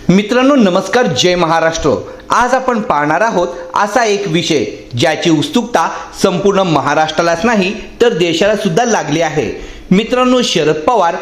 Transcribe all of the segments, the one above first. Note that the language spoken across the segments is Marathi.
मित्रांनो नमस्कार, जय महाराष्ट्र। आज आपण पाहणार आहोत असा एक विषय ज्याची उत्सुकता संपूर्ण महाराष्ट्रालाच नाही तर देशाला सुद्धा लागली आहे। मित्रांनो, शरद पवार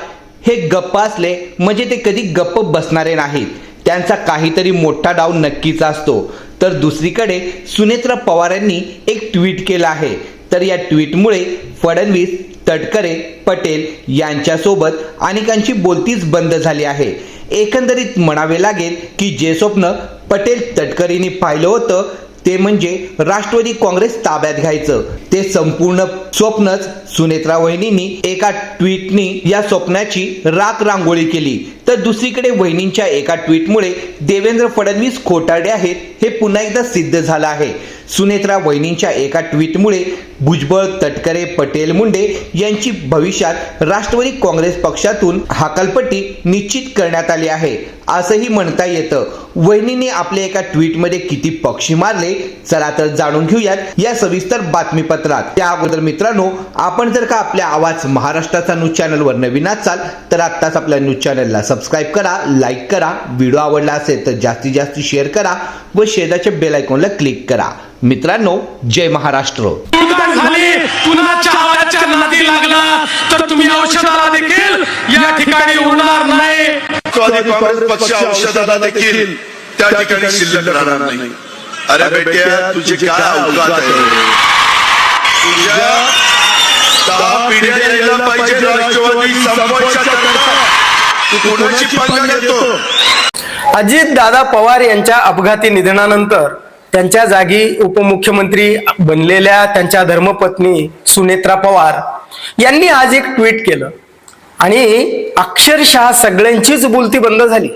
हे गप्प असले म्हणजे ते कधी गप्प बसणारे नाहीत। त्यांचा काहीतरी मोठा डाव नक्कीच असतो। तर दुसरीकडे सुनेत्रा पवार यांनी एक ट्विट केलं आहे। तर या ट्विटमुळे फडणवीस, तटकरे, पटेल यांच्यासोबत अनेकांची बोलतीच बंद झाली आहे। एकंदरीत म्हणावे लागेल की जे स्वप्न पटेल तटकरेंनी पाहिलं होतं ते म्हणजे राष्ट्रवादी काँग्रेस ताब्यात घ्यायचं, ते संपूर्ण स्वप्नच सुनेत्रा वहिनींनी एका ट्विटनी या स्वप्नाची राख रांगोळी केली। तर दुसरीकडे वहिनींच्या एका ट्विटमुळे देवेंद्र फडणवीस खोटारडे आहेत हे पुन्हा एकदा सिद्ध झालं आहे। सुनेत्रा वहिनींच्या एका ट्विटमुळे भुजबळ, तटकरे, पटेल, मुंडे यांची भविष्यात राष्ट्रवादी काँग्रेस पक्षातून हकालपट्टी निश्चित करण्यात आली आहे असंही म्हणता येतं। वहिनींनी आपल्या एका ट्विटमध्ये किती पक्षी मारले चला तर जाणून घेऊयात या सविस्तर बातमीपत्रात। त्या अगोदर मित्रांनो, आपण जर का आपल्या आवाज महाराष्ट्राचा न्यूज चॅनलवर नवीन असाल तर आत्ताच आपल्या न्यूज चॅनलला सबस्क्राईब करा, लाईक करा, व्हिडिओ आवडला असेल तर जास्तीत जास्त शेअर करा व शेजारच्या बेल आयकॉनला क्लिक करा। मित्रांनो, जय महाराष्ट्र। नादी लागला तर तुम्ही औषधाला देखील या ठिकाणी उरणार नाही। काँग्रेस पक्ष औषधाला देखील त्या ठिकाणी शिल्लक राहणार नाही। अरे बेट्या, तुझी काय अवकात आहे? तुझ्या 10 पिढ्या यायला पाहिजे राष्ट्रवादी संपवायच्या करता तू कोणाची पंगा घेतो? अजित दादा पवार यांच्या अपघाती निधनानंतर त्यांच्या जागी उपमुख्यमंत्री बनलेल्या त्यांच्या धर्मपत्नी सुनेत्रा पवार यांनी आज एक ट्विट केलं आणि अक्षरशः सगळ्यांचीच बोलती बंद झाली।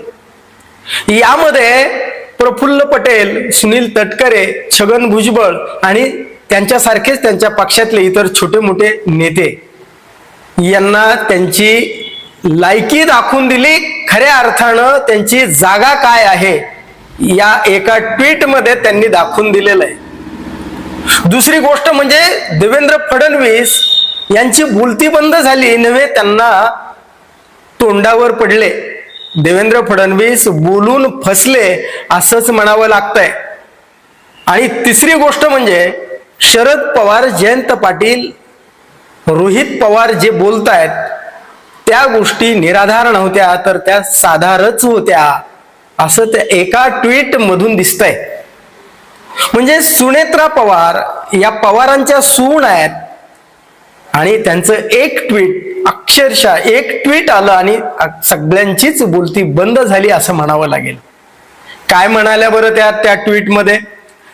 यामध्ये प्रफुल्ल पटेल, सुनील तटकरे, छगन भुजबळ आणि त्यांच्यासारखेच त्यांच्या पक्षातले इतर छोटे मोठे नेते यांना त्यांची लायकी दाखवून दिली। खऱ्या अर्थानं त्यांची जागा काय आहे या एका ट्विट मध्ये त्यांनी दाखवून दिलेलं आहे। दुसरी गोष्ट म्हणजे देवेंद्र फडणवीस यांची बोलती बंद झाली नव्हे, त्यांना तोंडावर पडले। देवेंद्र फडणवीस बोलून फसले असंच म्हणावं लागतंय। आणि तिसरी गोष्ट म्हणजे शरद पवार, जयंत पाटील, रोहित पवार जे बोलतायत त्या गोष्टी निराधार नव्हत्या तर त्या साधारच होत्या असं त्या एका ट्विट मधून दिसतंय। म्हणजे सुनेत्रा पवार या पवारांच्या सून आहेत आणि त्यांचं एक ट्विट, अक्षरशः एक ट्विट आलं आणि सगळ्यांचीच बोलती बंद झाली असं म्हणावं लागेल। काय म्हणाल्या बरं त्या ट्विट मध्ये?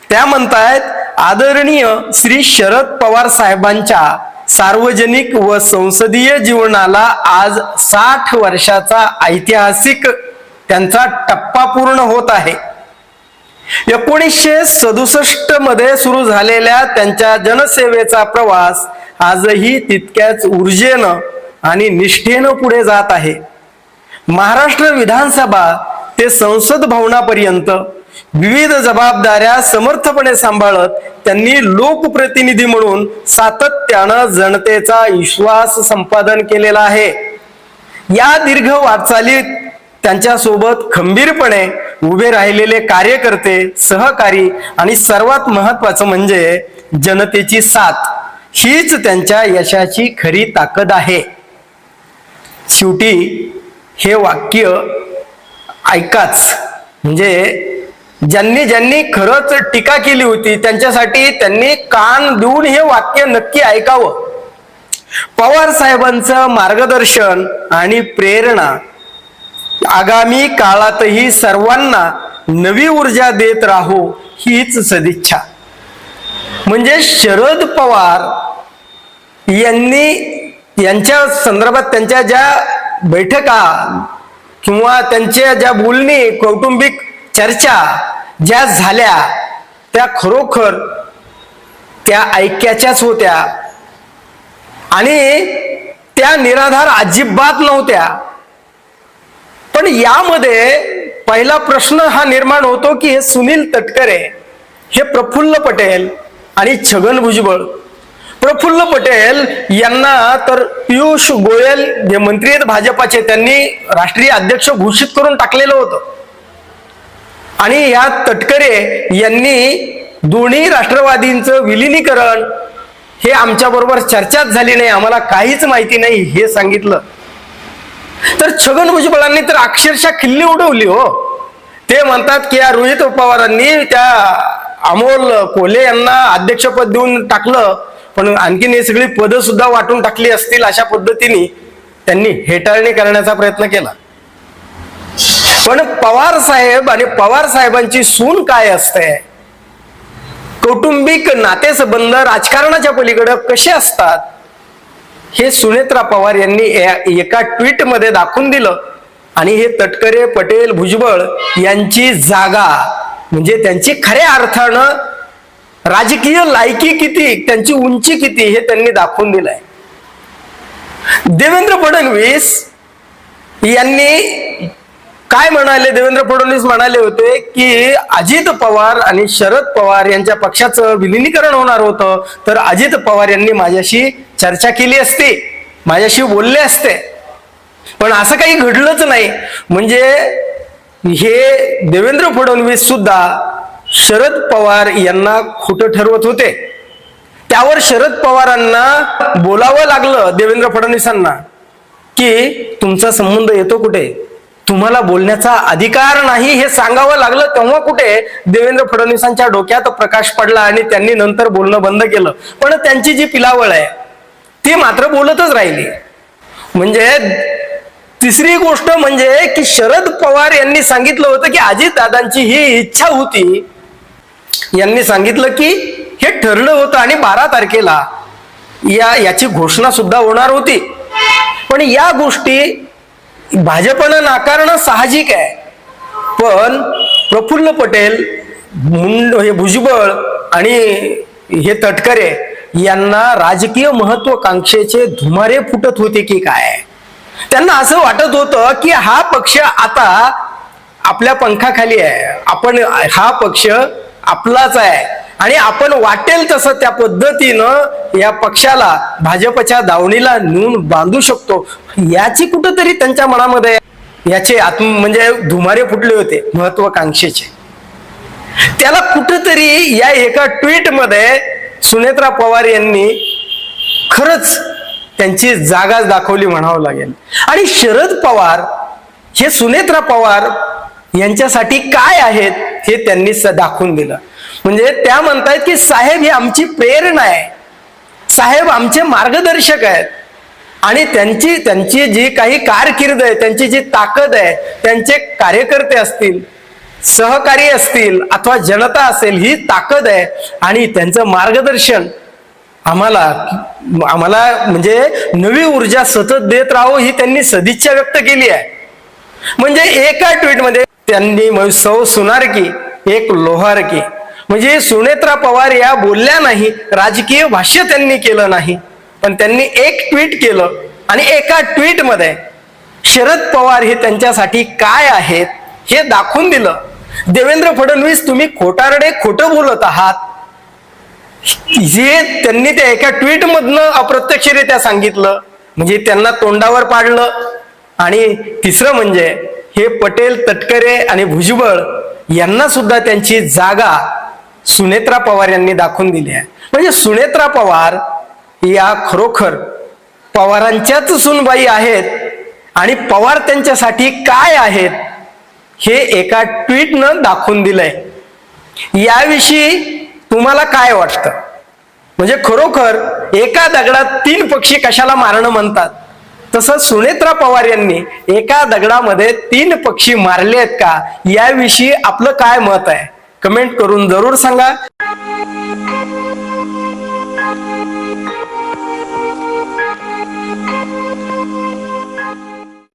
त्या म्हणतायत, आदरणीय श्री शरद पवार साहेबांच्या सार्वजनिक व संसदीय जीवनाला आज 60 वर्षाचा ऐतिहासिक त्यांचा टप्पा पूर्ण होत आहे। 1967 मध्ये सुरू झालेल्या त्यांच्या जनसेवेचा प्रवास आजही तितक्याच ऊर्जेनं आणि निष्ठेनं पुढे जात आहे। महाराष्ट्र विधानसभा ते संसद भवनापर्यंत विविध जबाबदाऱ्या समर्थपणे सांभाळत त्यांनी लोकप्रतिनिधी म्हणून सातत्यानं जनतेचा विश्वास संपादन केलेला आहे। या दीर्घ वाटचालीत त्यांच्या सोबत खंबीरपणे उभे राहिलेले कार्यकर्ते, सहकारी आणि सर्वात महत्वाचं म्हणजे जनतेची साथ हीच त्यांच्या यशाची खरी ताकद आहे। शेवटी हे वाक्य ऐकाच, म्हणजे ज्यांनी खरंच टीका केली होती त्यांच्यासाठी त्यांनी कान देऊन हे वाक्य नक्की ऐकावं। पवार साहेबांचं मार्गदर्शन आणि प्रेरणा आगामी काळातही सर्वांना नवी ऊर्जा देत राहो हीच सदिच्छा। म्हणजे शरद पवार यांच्या संदर्भात त्यांच्या ज्या बैठका किंवा त्यांच्या ज्या बोलणी, कौटुंबिक चर्चा ज्या झाल्या त्या खरोखर त्या ऐक्याच्याच होत्या आणि त्या निराधार अजिबात नव्हत्या। पण यामध्ये पहिला प्रश्न हा निर्माण होतो की हे सुनील तटकरे, हे प्रफुल्ल पटेल आणि छगन भुजबळ। प्रफुल्ल पटेल यांना तर पियुष गोयल जे मंत्री आहेत भाजपाचे त्यांनी राष्ट्रीय अध्यक्ष घोषित करून टाकलेलं होतं। आणि या तटकरे यांनी दोन्ही राष्ट्रवादींचं विलिनीकरण हे आमच्या बरोबर चर्चाच झाली नाही, आम्हाला काहीच माहिती नाही हे सांगितलं. तर छगन भुजबळांनी तर अक्षरशः खिल्ली उडवली हो. ते म्हणतात की या रोहित पवारांनी त्या अमोल कोल्हे यांना अध्यक्षपद देऊन टाकलं, पण आणखीन हे सगळी पदं सुद्धा वाटून टाकली असतील अशा पद्धतीने त्यांनी हेटाळणी करण्याचा प्रयत्न केला. पण पवार साहेब आणि पवार साहेबांची सून काय असते, कौटुंबिक नातेसंबंध राजकारणाच्या पलीकडे कसे असतात हे सुनेत्रा पवार यांनी एका ट्विट मध्ये दाखवून दिलं. आणि हे तटकरे, पटेल, भुजबळ यांची जागा म्हणजे त्यांची खऱ्या अर्थानं राजकीय लायकी किती, त्यांची उंची किती हे त्यांनी दाखवून दिलंय. देवेंद्र फडणवीस यांनी काय म्हणाले, देवेंद्र फडणवीस म्हणाले होते की अजित पवार आणि शरद पवार यांच्या पक्षाचं विलिनीकरण होणार होतं, तर अजित पवार यांनी माझ्याशी चर्चा केली असती, माझ्याशी बोलले असते. पण असं काही घडलंच नाही. म्हणजे हे देवेंद्र फडणवीस सुद्धा शरद पवार यांना खोटं ठरवत होते. त्यावर शरद पवारांना बोलावं लागलं देवेंद्र फडणवीसांना की तुमचा संबंध येतो कुठे, तुम्हाला बोलण्याचा अधिकार नाही हे सांगावं लागलं. तेव्हा कुठे देवेंद्र फडणवीसांच्या डोक्यात प्रकाश पडला आणि त्यांनी नंतर बोलणं बंद केलं. पण त्यांची जी पिलावळ आहे ती मात्र बोलतच राहिली. म्हणजे तिसरी गोष्ट म्हणजे की शरद पवार यांनी सांगितलं होतं की अजितदादांची ही इच्छा होती, यांनी सांगितलं की हे ठरलं होतं आणि 12 तारखेला याची घोषणा सुद्धा होणार होती. पण या गोष्टी भाजपनं नाकारणं साहजिक आहे. पण प्रफुल्ल पटेल, हे भुजबळ आणि हे तटकरे यांना राजकीय महत्वाकांक्षेचे धुमारे फुटत होते की काय. त्यांना असं वाटत होतं की हा पक्ष आता आपल्या पंखाखाली आहे, आपण हा पक्ष आपलाच आहे आणि आपण वाटेल तसं त्या पद्धतीनं या पक्षाला भाजपच्या दावणीला नेऊन बांधू शकतो. याची कुठंतरी त्यांच्या मनामध्ये याचे म्हणजे धुमारे फुटले होते महत्वाकांक्षेचे. त्याला कुठंतरी या एका ट्विट मध्ये सुनेत्रा पवार यांनी खरंच त्यांची जागाच दाखवली म्हणावं लागेल. आणि शरद पवार हे सुनेत्रा पवार यांच्यासाठी काय आहेत हे त्यांनी दाखवून दिलं. म्हणजे त्या म्हणतायत की साहेब ही आमची प्रेरणा आहे, साहेब आमचे मार्गदर्शक आहेत आणि त्यांची जी काही कारकीर्द आहे, त्यांची जी ताकद आहे, त्यांचे कार्यकर्ते असतील, सहकारी असतील अथवा जनता असेल, ही ताकद आहे आणि त्यांचं मार्गदर्शन आम्हाला म्हणजे नवी ऊर्जा सतत देत राहो ही त्यांनी सदिच्छा व्यक्त केली आहे. म्हणजे एका ट्विटमध्ये त्यांनी सौ सुनार की एक लोहार की, म्हणजे सुनेत्रा पवार या बोलल्या नाही, राजकीय भाष्य त्यांनी केलं नाही, पण त्यांनी एक ट्विट केलं आणि एका ट्विटमध्ये शरद पवार हे त्यांच्यासाठी काय आहेत हे दाखवून दिलं. देवेंद्र फडणवीस तुम्ही खोटारडे खोटं बोलत आहात जे त्यांनी त्या एका ट्विट मधनं अप्रत्यक्षरित्या सांगितलं, म्हणजे त्यांना तोंडावर पाडलं. आणि तिसरं म्हणजे हे पटेल, तटकरे आणि भुजबळ यांना सुद्धा त्यांची जागा सुनेत्रा पवार यांनी दाखवून दिली आहे. म्हणजे सुनेत्रा पवार या खरोखर पवारांच्याच सुनबाई आहेत आणि पवार त्यांच्यासाठी काय आहेत हे एका ट्विटनं दाखवून दिलंय. याविषयी तुम्हाला काय वाटतं? म्हणजे खरोखर एका दगडात 3 पक्षी कशाला मारणं म्हणतात, तसं सुनेत्रा पवार यांनी एका दगडामध्ये 3 पक्षी मारले आहेत का, याविषयी आपलं काय मत आहे कमेंट करून जरूर सांगा.